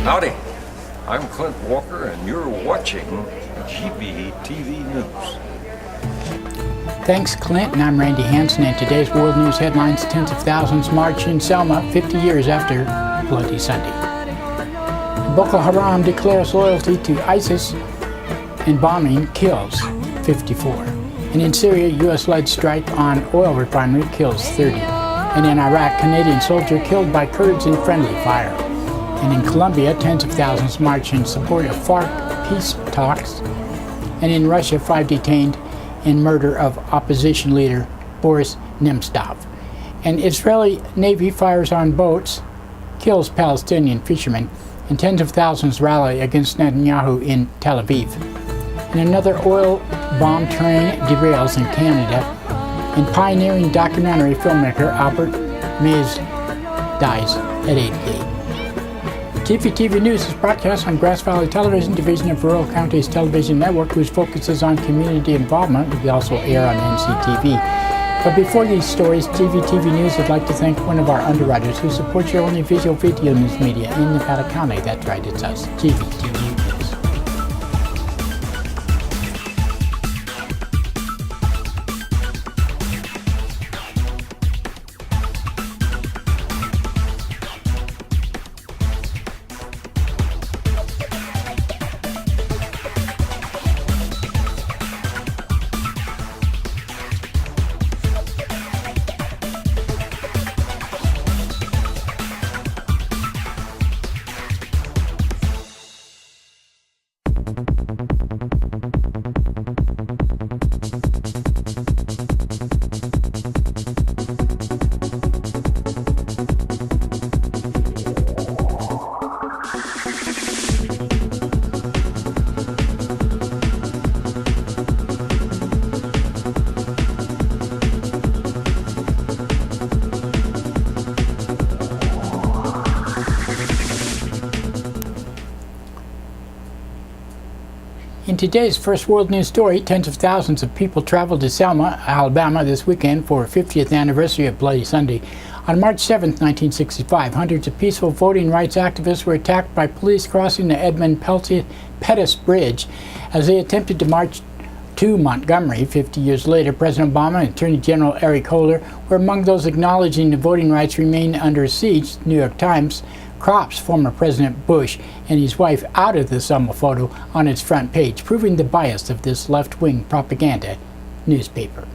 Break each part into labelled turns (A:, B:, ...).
A: Howdy, I'm Clint Walker and you're watching GVTV News.
B: Thanks, Clint, and I'm Randy Hansen, and today's world news headlines: tens of thousands march in Selma 50 years after Bloody Sunday. Boko Haram declares loyalty to ISIS, and bombing kills 54. And in Syria, U.S.-led strike on oil refinery kills 30. And in Iraq, Canadian soldier killed by Kurds in friendly fire. And in Colombia, tens of thousands march in support of FARC peace talks. And in Russia, 5 detained in murder of opposition leader Boris Nemtsov. And Israeli Navy fires on boats, kills Palestinian fishermen, and tens of thousands rally against Netanyahu in Tel Aviv. And another oil bomb train derails in Canada. And pioneering documentary filmmaker Albert Mays dies at 88. GVTV News is broadcast on Grass Valley Television, division of Rural Counties Television Network, whose focuses on community involvement. We also air on NCTV. But before these stories, GVTV News would like to thank one of our underwriters who supports your only visual video news media in Nevada County. That's right, it's us, GVTV News. In today's first world news story, tens of thousands of people traveled to Selma, Alabama this weekend for a 50th anniversary of Bloody Sunday. On March 7, 1965, hundreds of peaceful voting rights activists were attacked by police crossing the Edmund Pettus Bridge as they attempted to march to Montgomery. 50 years later, President Obama and Attorney General Eric Holder were among those acknowledging the voting rights remain under siege. The New York Times crops former President Bush and his wife out of the Selma photo on its front page, proving the bias of this left-wing propaganda newspaper.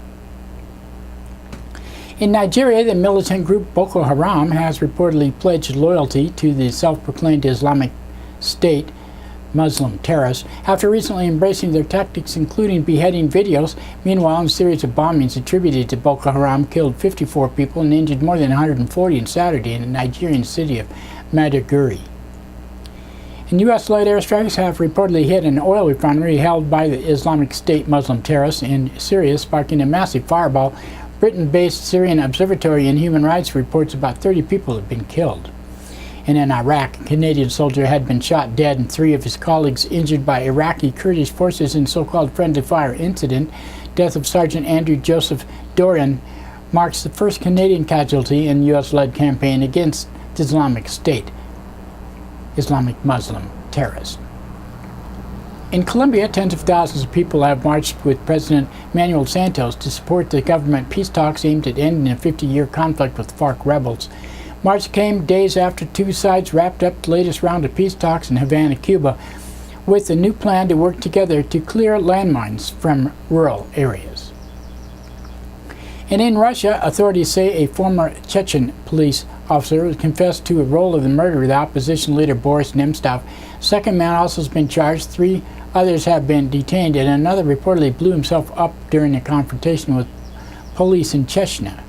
B: In Nigeria, the militant group Boko Haram has reportedly pledged loyalty to the self-proclaimed Islamic State Muslim terrorists after recently embracing their tactics, including beheading videos. Meanwhile, a series of bombings attributed to Boko Haram killed 54 people and injured more than 140 on Saturday in the Nigerian city of Maiduguri. And U.S.-led airstrikes have reportedly hit an oil refinery held by the Islamic State Muslim terrorists in Syria, sparking a massive fireball. Britain-based Syrian Observatory in Human Rights reports about 30 people have been killed. And in Iraq, a Canadian soldier had been shot dead and 3 of his colleagues injured by Iraqi Kurdish forces in so-called friendly fire incident. Death of Sergeant Andrew Joseph Dorian marks the first Canadian casualty in U.S.-led campaign against the Islamic State, Islamic Muslim terrorists. In Colombia, tens of thousands of people have marched with President Manuel Santos to support the government peace talks aimed at ending a 50-year conflict with FARC rebels. March came days after 2 sides wrapped up the latest round of peace talks in Havana, Cuba, with a new plan to work together to clear landmines from rural areas. And in Russia, authorities say a former Chechen police officer confessed to a role of the murder of the opposition leader Boris Nemtsov. Second man also has been charged. 3 others have been detained, and another reportedly blew himself up during a confrontation with police in Chechnya.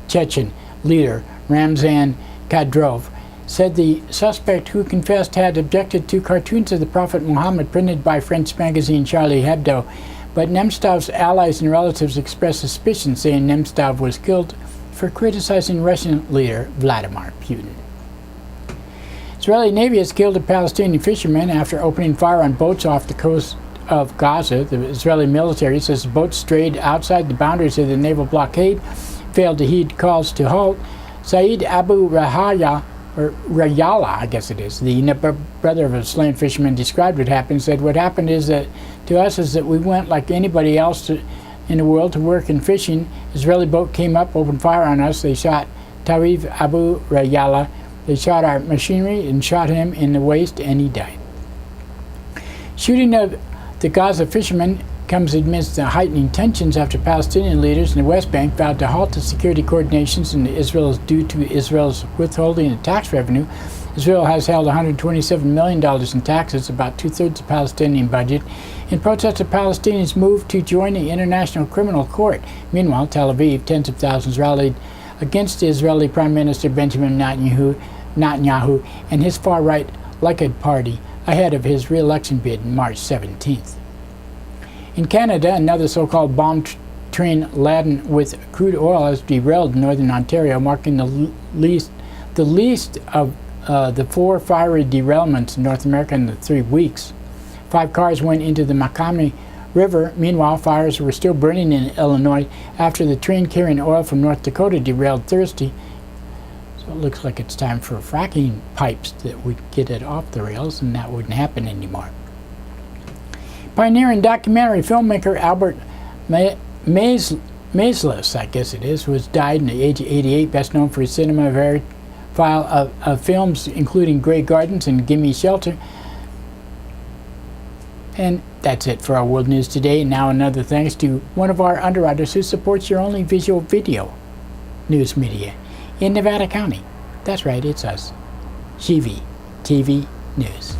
B: Chechen leader Ramzan Kadyrov said the suspect, who confessed, had objected to cartoons of the Prophet Muhammad printed by French magazine Charlie Hebdo. But Nemtsov's allies and relatives expressed suspicion, saying Nemtsov was killed for criticizing Russian leader Vladimir Putin. Israeli Navy has killed a Palestinian fisherman after opening fire on boats off the coast of Gaza. The Israeli military says the boats strayed outside the boundaries of the naval blockade, failed to heed calls to halt. Saeed Abu Rahaya or Rayala, I guess it is, the brother of a slain fisherman, described what happened. Said, "What happened is that to us is that we went like anybody else in the world to work in fishing. Israeli boat came up, opened fire on us. They shot Tariq Abu Rayala. They shot our machinery and shot him in the waist, and he died." Shooting of the Gaza fishermen comes amidst the heightening tensions after Palestinian leaders in the West Bank vowed to halt the security coordinations in Israel due to Israel's withholding of tax revenue. Israel has held $127 million in taxes, about two-thirds of the Palestinian budget, in protest of Palestinians' move to join the International Criminal Court. Meanwhile, Tel Aviv, tens of thousands rallied against the Israeli Prime Minister Benjamin Netanyahu and his far-right Likud party ahead of his re-election bid on March 17th. In Canada, another so-called bomb train laden with crude oil has derailed in northern Ontario, marking the least of the 4 fiery derailments in North America in the 3 weeks. 5 cars went into the Macomb River. Meanwhile, fires were still burning in Illinois after the train carrying oil from North Dakota derailed Thursday. So it looks like it's time for fracking pipes that would get it off the rails, and that wouldn't happen anymore. Pioneering documentary filmmaker Albert Maysles, I guess it is, was died in the age of 88, best known for his cinema file of films including Grey Gardens and Gimme Shelter. And that's it for our World News today. Now another thanks to one of our underwriters who supports your only visual video news media in Nevada County. That's right, it's us, GVTV News.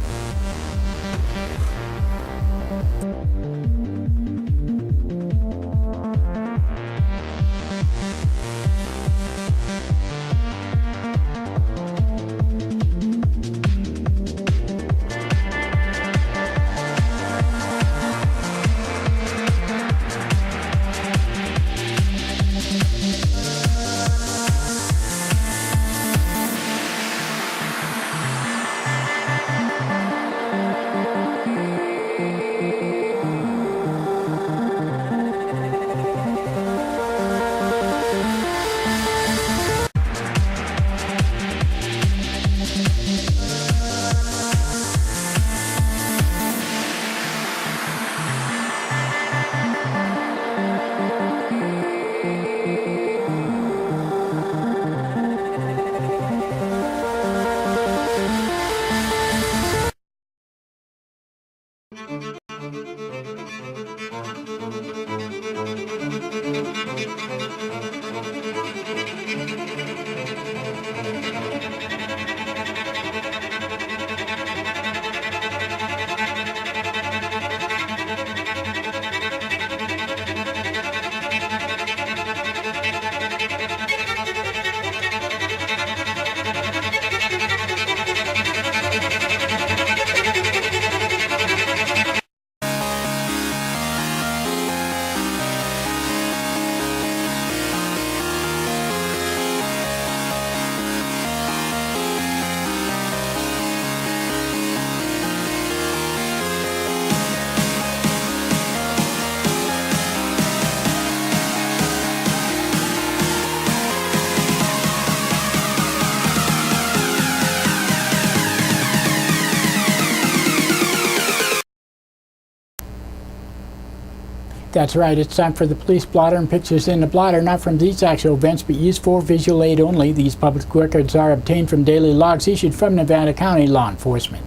B: That's right, it's time for the police blotter and pictures in the blotter, not from these actual events, but used for visual aid only. These public records are obtained from daily logs issued from Nevada County law enforcement.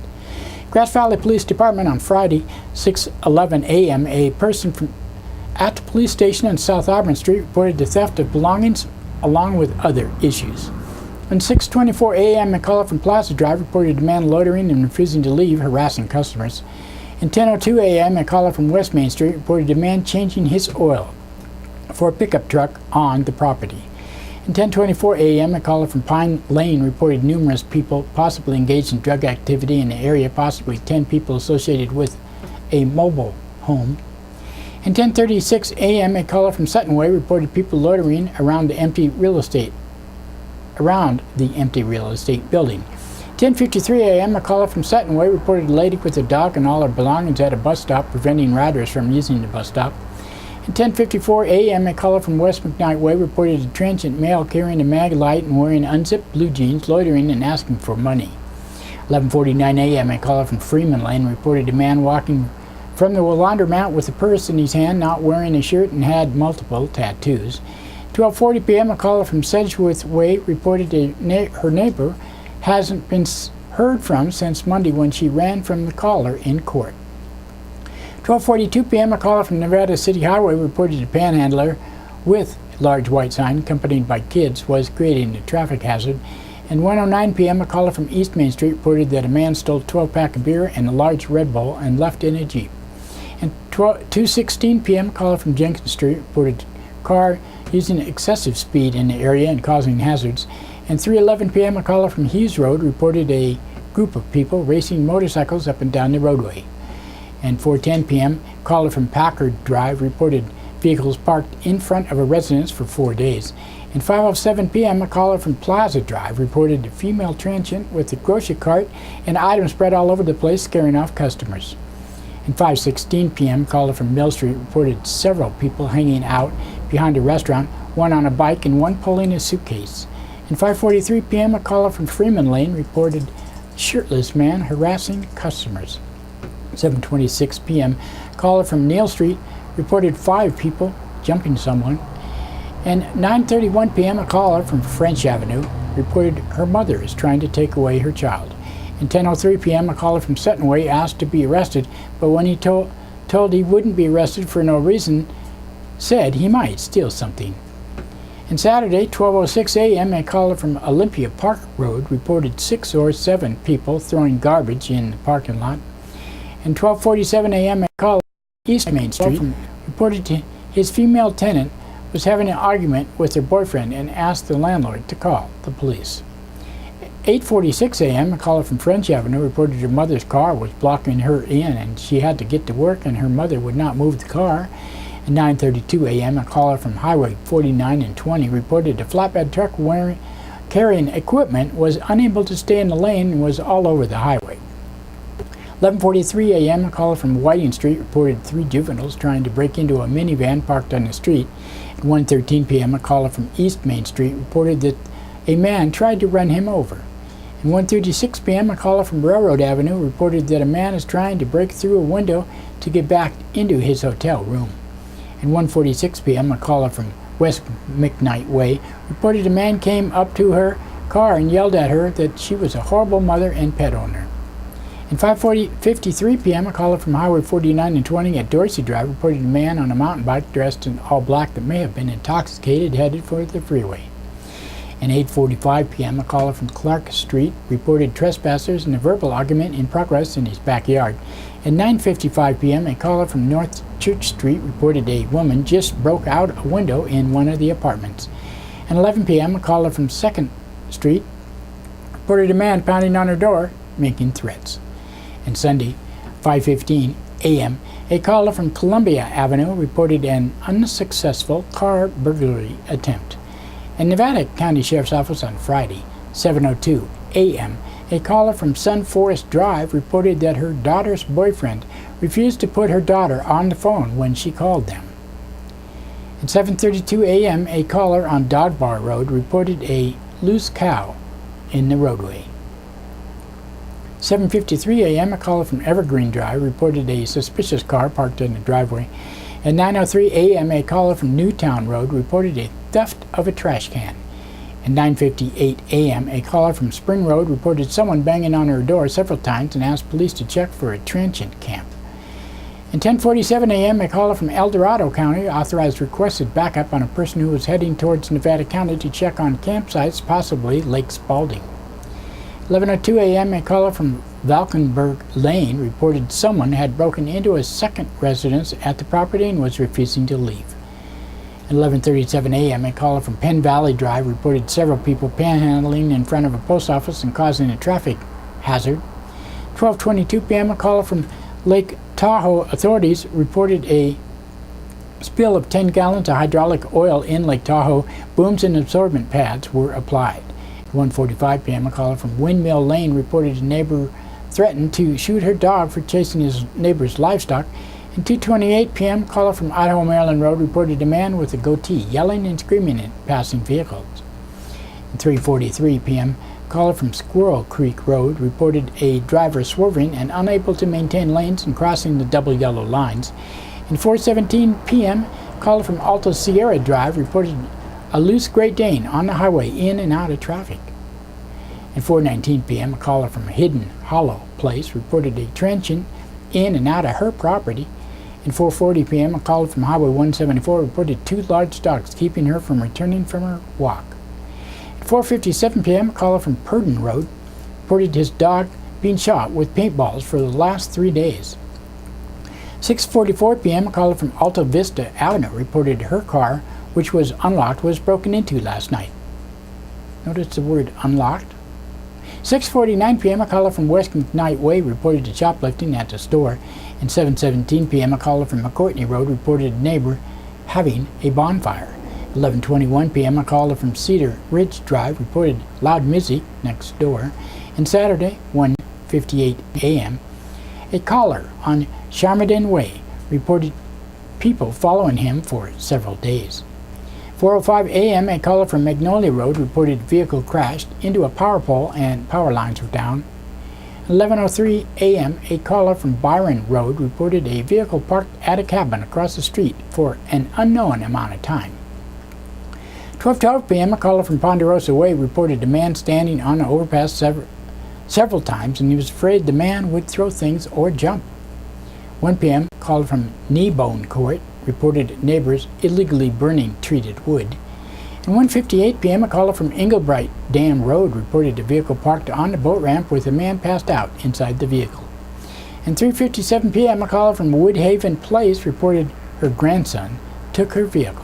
B: Grass Valley Police Department on Friday, 6:11 a.m., a person at the police station on South Auburn Street reported the theft of belongings along with other issues. On 6:24 a.m., a caller from Plaza Drive reported a man loitering and refusing to leave, harassing customers. At 10:02 a.m., a caller from West Main Street reported a man changing his oil for a pickup truck on the property. At 10:24 a.m., a caller from Pine Lane reported numerous people possibly engaged in drug activity in the area, possibly 10 people associated with a mobile home. At 10:36 a.m., a caller from Sutton Way reported people loitering around the empty real estate building. 10:53 a.m., a caller from Sutton Way reported a lady with a dog and all her belongings at a bus stop, preventing riders from using the bus stop. At 10:54 a.m., a caller from West McKnight Way reported a transient male carrying a mag light and wearing unzipped blue jeans, loitering and asking for money. 11:49 a.m., a caller from Freeman Lane reported a man walking from the laundromat with a purse in his hand, not wearing a shirt, and had multiple tattoos. 12:40 p.m., a caller from Sedgwick Way reported her neighbor hasn't been heard from since Monday when she ran from the caller in court. 12:42 p.m., a caller from Nevada City Highway reported a panhandler with a large white sign accompanied by kids was creating a traffic hazard. And 1:09 p.m., a caller from East Main Street reported that a man stole a 12-pack of beer and a large Red Bull and left in a Jeep. And 2:16 p.m., a caller from Jenkins Street reported a car using excessive speed in the area and causing hazards. And 3:11 p.m., a caller from Hughes Road reported a group of people racing motorcycles up and down the roadway. And 4:10 p.m., a caller from Packard Drive reported vehicles parked in front of a residence for 4 days. And 5:07 p.m., a caller from Plaza Drive reported a female transient with a grocery cart and items spread all over the place, scaring off customers. And 5:16 p.m., a caller from Mill Street reported several people hanging out behind a restaurant, one on a bike and one pulling a suitcase. And 5:43 p.m., a caller from Freeman Lane reported a shirtless man harassing customers. 7:26 p.m., a caller from Neal Street reported 5 people jumping someone. And 9:31 p.m., a caller from French Avenue reported her mother is trying to take away her child. And 10:03 p.m., a caller from Sutton Way asked to be arrested, but when he told he wouldn't be arrested for no reason, said he might steal something. And Saturday, 12:06 a.m., a caller from Olympia Park Road reported 6 or 7 people throwing garbage in the parking lot. And 12:47 a.m., a caller from East Main Street reported his female tenant was having an argument with her boyfriend and asked the landlord to call the police. 8:46 a.m., a caller from French Avenue reported her mother's car was blocking her in and she had to get to work and her mother would not move the car. At 9:32 a.m., a caller from Highway 49 and 20 reported a flatbed truck carrying equipment was unable to stay in the lane and was all over the highway. 11:43 a.m., a caller from Whiting Street reported 3 juveniles trying to break into a minivan parked on the street. At 1:13 p.m., a caller from East Main Street reported that a man tried to run him over. At 1:36 p.m., a caller from Railroad Avenue reported that a man is trying to break through a window to get back into his hotel room. At 1:46 p.m., a caller from West McKnight Way reported a man came up to her car and yelled at her that she was a horrible mother and pet owner. At 5:53 p.m., a caller from Highway 49 and 20 at Dorsey Drive reported a man on a mountain bike dressed in all black that may have been intoxicated headed for the freeway. At 8:45 p.m., a caller from Clark Street reported trespassers and a verbal argument in progress in his backyard. At 9:55 p.m., a caller from North Church Street reported a woman just broke out a window in one of the apartments. At 11 p.m., a caller from 2nd Street reported a man pounding on her door, making threats. And Sunday, 5:15 a.m., a caller from Columbia Avenue reported an unsuccessful car burglary attempt. In Nevada County Sheriff's Office on Friday, 7:02 a.m., a caller from Sun Forest Drive reported that her daughter's boyfriend refused to put her daughter on the phone when she called them. At 7:32 a.m., a caller on Dog Bar Road reported a loose cow in the roadway. 7:53 a.m., a caller from Evergreen Drive reported a suspicious car parked in the driveway. At 9:03 a.m., a caller from Newtown Road reported a theft of a trash can. At 9:58 a.m., a caller from Spring Road reported someone banging on her door several times and asked police to check for a transient camp. At 10:47 a.m., a caller from El Dorado County authorized requested backup on a person who was heading towards Nevada County to check on campsites, possibly Lake Spalding. 11:02 a.m., a caller from Valkenburg Lane reported someone had broken into a second residence at the property and was refusing to leave. At 11:37 a.m., a caller from Penn Valley Drive reported several people panhandling in front of a post office and causing a traffic hazard. 12:22 p.m., a caller from Lake Tahoe authorities reported a spill of 10 gallons of hydraulic oil in Lake Tahoe. Booms and absorbent pads were applied. At 1:45 p.m., a caller from Windmill Lane reported a neighbor threatened to shoot her dog for chasing his neighbor's livestock. At 2:28 p.m., caller from Idaho Maryland Road reported a man with a goatee yelling and screaming at passing vehicles. At 3:43 p.m., caller from Squirrel Creek Road reported a driver swerving and unable to maintain lanes and crossing the double yellow lines. At 4:17 p.m., caller from Alto Sierra Drive reported a loose Great Dane on the highway in and out of traffic. At 4:19 p.m., a caller from Hidden Hollow Place reported a transient in and out of her property. At 4:40 p.m., a caller from Highway 174 reported two large dogs keeping her from returning from her walk. At 4:57 p.m., a caller from Purdon Road reported his dog being shot with paintballs for the last 3 days. 6:44 p.m., a caller from Alta Vista Avenue reported her car, which was unlocked, was broken into last night. Notice the word unlocked. 6:49 p.m., a caller from West Knight Way reported shoplifting at the store. And 7:17 p.m., a caller from McCourtney Road reported a neighbor having a bonfire. 11:21 p.m., a caller from Cedar Ridge Drive reported loud music next door. And Saturday, 1:58 a.m., a caller on Sharmadan Way reported people following him for several days. 4:05 a.m., a caller from Magnolia Road reported vehicle crashed into a power pole and power lines were down. 11:03 a.m., a caller from Byron Road reported a vehicle parked at a cabin across the street for an unknown amount of time. 12:12 p.m., a caller from Ponderosa Way reported a man standing on the overpass several times, and he was afraid the man would throw things or jump. 1 p.m., a caller from Kneebone Court reported neighbors illegally burning treated wood. At 1:58 p.m., a caller from Englebright Dam Road reported a vehicle parked on the boat ramp with a man passed out inside the vehicle. At 3:57 p.m., a caller from Woodhaven Place reported her grandson took her vehicle.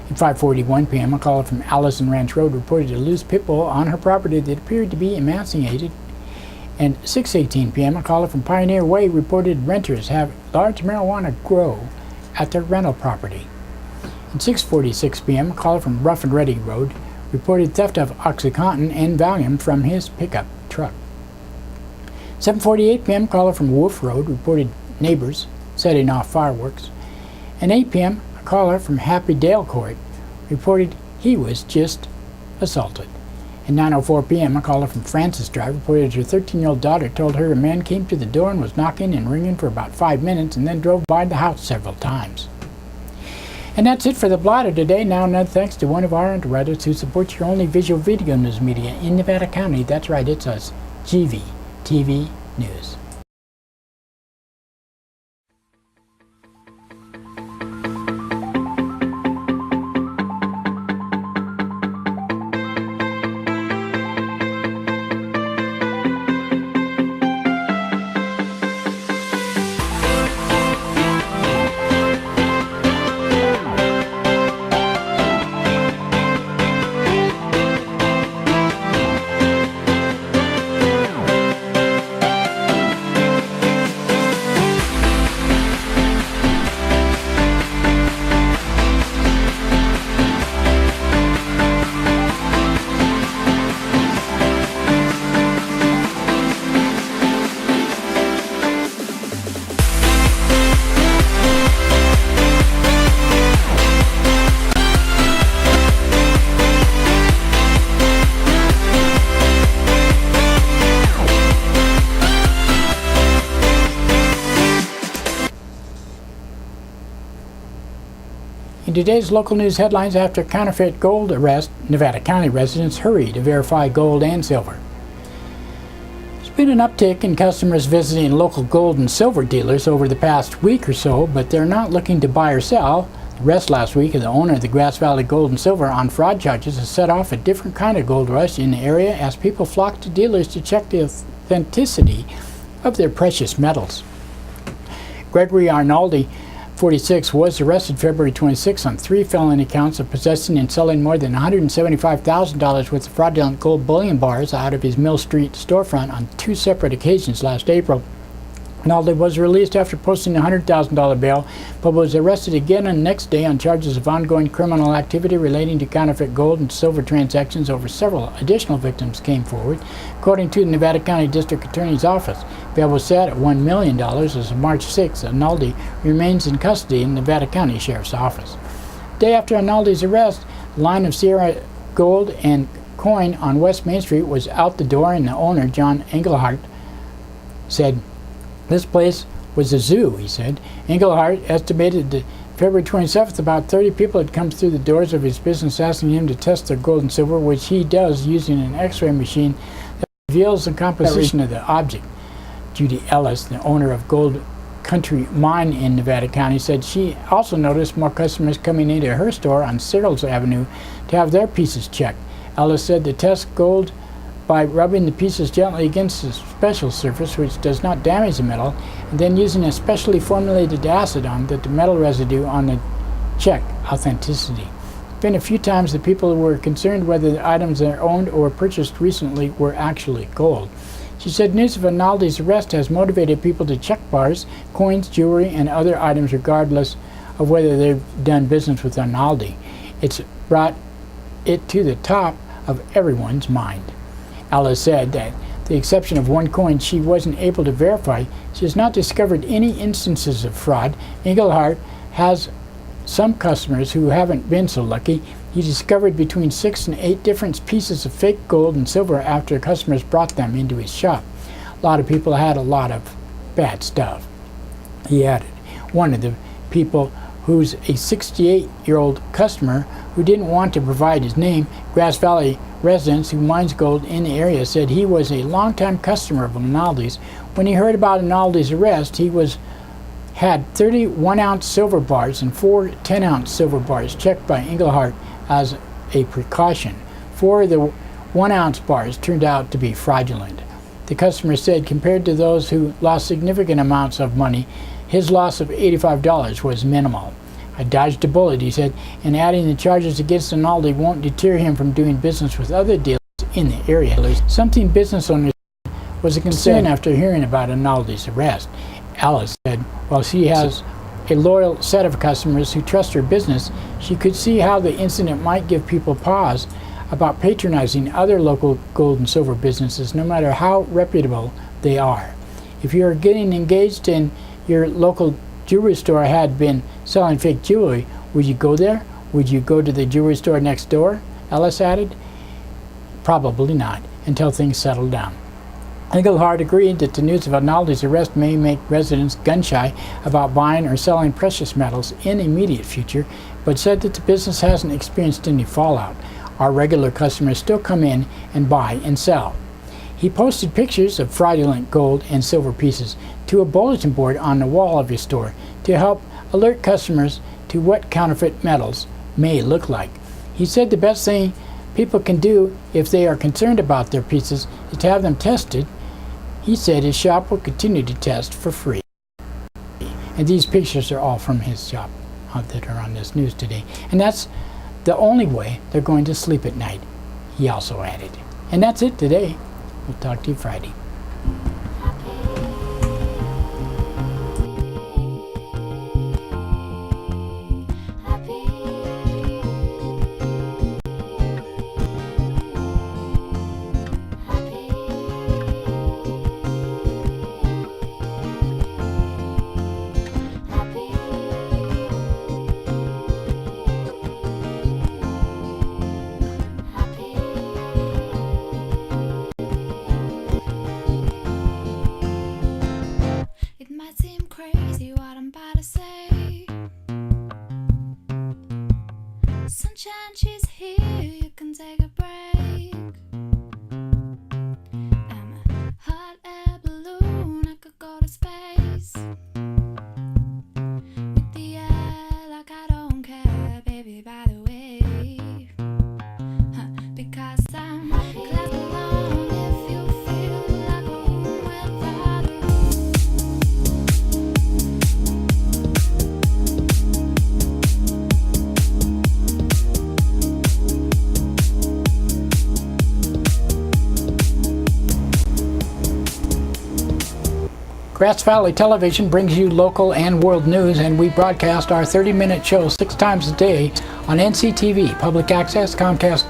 B: At 5:41 p.m., a caller from Allison Ranch Road reported a loose pit bull on her property that appeared to be emaciated. And 6:18 p.m., a caller from Pioneer Way reported renters have large marijuana grow at their rental property. At 6:46 p.m., a caller from Rough and Ready Road reported theft of OxyContin and Valium from his pickup truck. 7:48 p.m., a caller from Wolf Road reported neighbors setting off fireworks. At 8 p.m., a caller from Happy Dale Court reported he was just assaulted. At 9:04 p.m., a caller from Francis Drive reported her 13-year-old daughter told her a man came to the door and was knocking and ringing for about 5 minutes and then drove by the house several times. And that's it for the blotter today. Now, another thanks to one of our underwriters who supports your only visual video news media in Nevada County. That's right, it's us, GVTV News. In today's local news headlines, after counterfeit gold arrest, Nevada County residents hurry to verify gold and silver. There's been an uptick in customers visiting local gold and silver dealers over the past week or so, but they're not looking to buy or sell. The arrest last week of the owner of the Grass Valley Gold and Silver on fraud charges has set off a different kind of gold rush in the area as people flock to dealers to check the authenticity of their precious metals. Gregory Arnaldi, 46, was arrested February 26 on 3 felony counts of possessing and selling more than $175,000 worth of fraudulent gold bullion bars out of his Mill Street storefront on 2 separate occasions last April. Naldi was released after posting a $100,000 bail, but was arrested again on the next day on charges of ongoing criminal activity relating to counterfeit gold and silver transactions. Over several additional victims came forward, according to the Nevada County District Attorney's Office. Bail was set at $1 million as of March 6th, and Naldi remains in custody in the Nevada County Sheriff's Office. Day after Naldi's arrest, the line of Sierra gold and coin on West Main Street was out the door, and the owner, John Engelhardt, said, "This place was a zoo," he said. Engelhardt estimated that February 27th, about 30 people had come through the doors of his business asking him to test their gold and silver, which he does using an x-ray machine that reveals the composition of the object. Judy Ellis, the owner of Gold Country Mine in Nevada County, said she also noticed more customers coming into her store on Cyril's Avenue to have their pieces checked. Ellis said to test gold by rubbing the pieces gently against a special surface which does not damage the metal, and then using a specially formulated acid on the metal residue on the check authenticity. Been a few times that people were concerned whether the items they owned or purchased recently were actually gold. She said news of Naldi's arrest has motivated people to check bars, coins, jewelry, and other items regardless of whether they've done business with Naldi. It's brought it to the top of everyone's mind. Alice said that, with the exception of one coin she wasn't able to verify, she has not discovered any instances of fraud. Engelhardt has some customers who haven't been so lucky. He discovered between 6 and 8 different pieces of fake gold and silver after customers brought them into his shop. A lot of people had a lot of bad stuff, he added. One of the people who's a 68-year-old customer who didn't want to provide his name, Grass Valley residents who mines gold in the area, said he was a longtime customer of Naldi's. When he heard about Naldi's arrest, he had 30 1-ounce silver bars and 4 10-ounce silver bars checked by Engelhardt as a precaution. 4 of the 1-ounce bars turned out to be fraudulent. The customer said compared to those who lost significant amounts of money, his loss of $85 was minimal. "I dodged a bullet," he said, and adding the charges against Naldi won't deter him from doing business with other dealers in the area. Something business owners was a concern after hearing about Naldi's arrest. Alice said while she has a loyal set of customers who trust her business, she could see how the incident might give people pause about patronizing other local gold and silver businesses, no matter how reputable they are. If you are getting engaged and your local jewelry store had been selling fake jewelry, would you go there? Would you go to the jewelry store next door? Ellis added. Probably not, until things settle down. Engelhardt agreed that the news of Naldi's arrest may make residents gun-shy about buying or selling precious metals in the immediate future, but said that the business hasn't experienced any fallout. Our regular customers still come in and buy and sell. He posted pictures of fraudulent gold and silver pieces to a bulletin board on the wall of his store to help alert customers to what counterfeit metals may look like. He said the best thing people can do if they are concerned about their pieces is to have them tested. He said his shop will continue to test for free. And these pictures are all from his shop that are on this news today. And that's the only way they're going to sleep at night, he also added. And that's it today. We'll talk to you Friday.
C: Crazy what I'm about to say. Sunshine, she's here, you can take a break. I'm a hot air balloon, I could go to space. With the air like I don't care, baby, by the way. Because I'm clap along if you feel like a room without a roof.
B: Grass Valley Television brings you local and world news, and we broadcast our 30-minute show 6 times a day on NCTV, Public Access, Comcast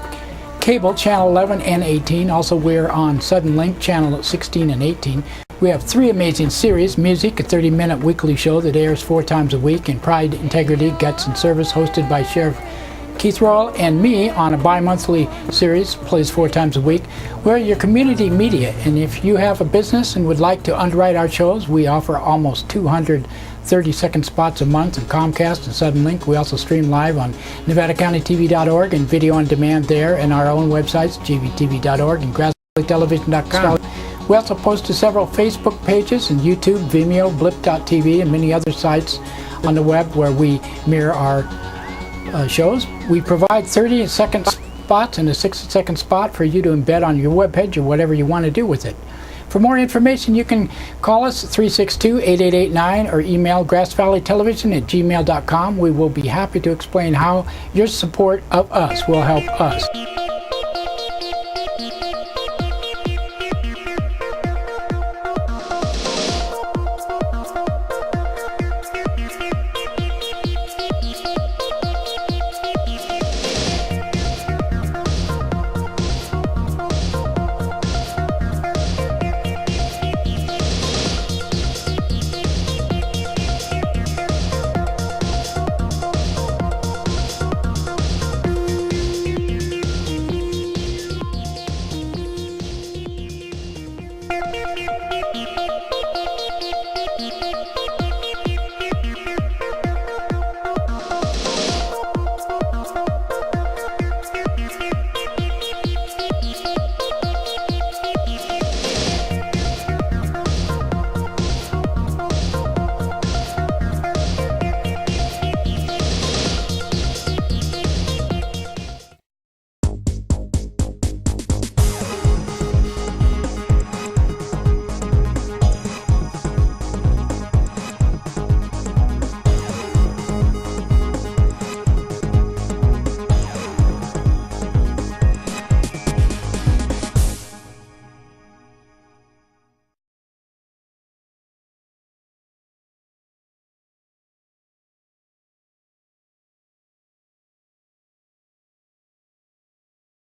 B: Cable, Channel 11 and 18. Also, we're on Sudden Link, Channel 16 and 18. We have 3 amazing series: Music, a 30-minute weekly show that airs 4 times a week, and Pride, Integrity, Guts, and Service, hosted by Sheriff Keith Royal and me on a bi-monthly series, plays 4 times a week. We're your community media, and if you have a business and would like to underwrite our shows, we offer almost 200 30-second spots a month on Comcast and Sudden Link. We also stream live on NevadaCountyTV.org and video on demand there, and our own websites, GVTV.org and GrassValleyTelevision.com. We also post to several Facebook pages and YouTube, Vimeo, Blip.tv, and many other sites on the web where we mirror our shows. We provide 30-second spots and a 60-second spot for you to embed on your webpage or whatever you want to do with it. For more information, you can call us at 362-8889 or email grassvalleytelevision@gmail.com. We will be happy to explain how your support of us will help us.